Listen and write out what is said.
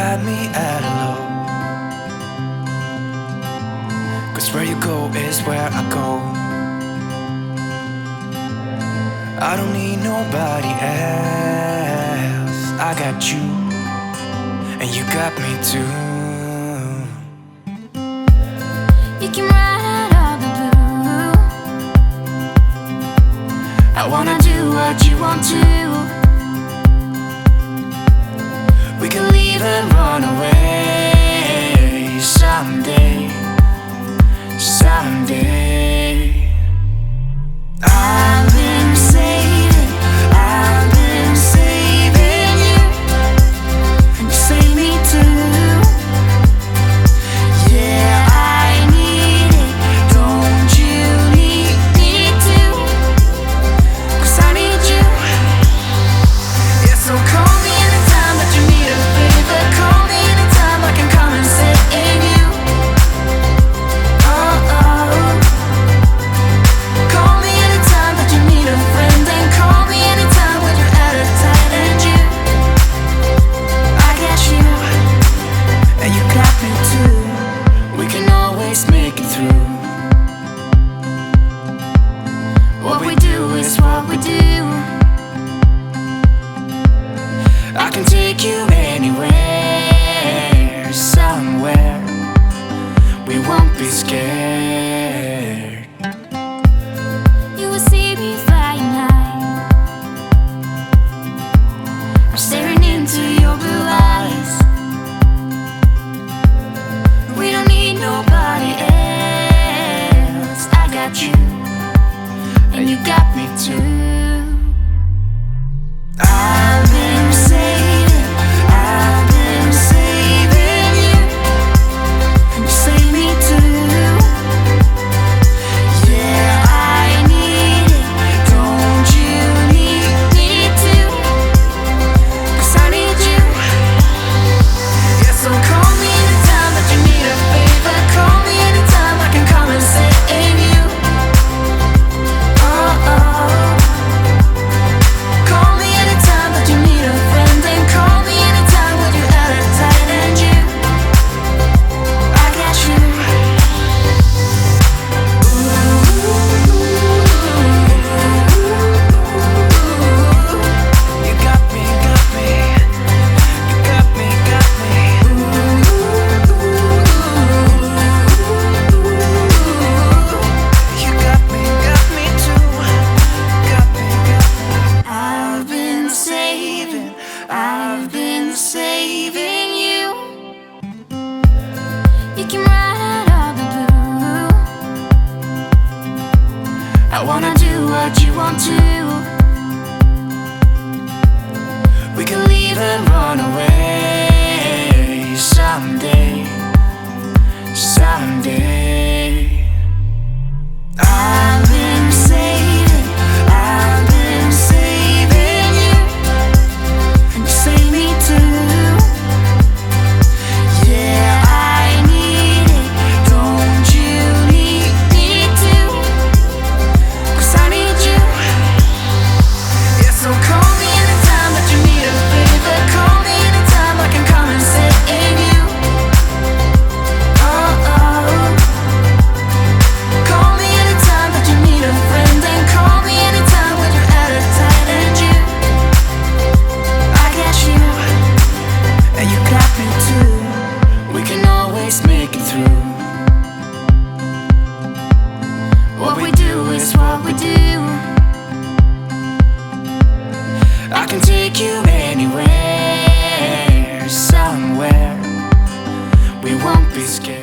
had me at a low, 'cause where you go is where I go. I don't need nobody else. I got you, and you got me too. You can ride out of the blue. I wanna do what you want to. We can leave and run away someday, someday. I've been saving you. You save me too. Yeah, I need it. Don't you need me too? 'Cause I need you. Yeah, so call me Anytime that you need a favor, call me anytime I can come and sit in you. Oh, oh. Call me anytime that you need a friend, and call me anytime when you're at a tight end. I got you, and you got me too. We can always make it through. what we do is what we do. I can take you anywhere, somewhere. We won't be scared. You will see me flying high. I'm staring into your blue eyes. We don't need nobody else. I got you, and you got me too. I've been saving you. You save me too. Yeah, I need it. Don't you need me too? 'Cause I need you. Yeah, so Call me anytime that you need a favor. Call me anytime I can come and sit in you. Oh, oh. Call me anytime that you need a friend, and call me anytime when you're at a tight end. I got you. you got me, got me. You got me, got me. You got me too. Got me, got me. I've been saving you. You can ride out of the blue. I wanna do what you want to. We can leave and run away someday, someday. I've been saving you. You save me too. Yeah, I need it. Don't you need me too? 'Cause I need you. Yeah, so Call me anytime that you need a favor. Call me anytime I can come and sit in you. Oh, oh. Call me anytime that you need a friend, and call me anytime when you're at a tight end. I got you, and you got me too. We can always make it through. what we do is what we do. I can take you anywhere, somewhere. We won't be scared.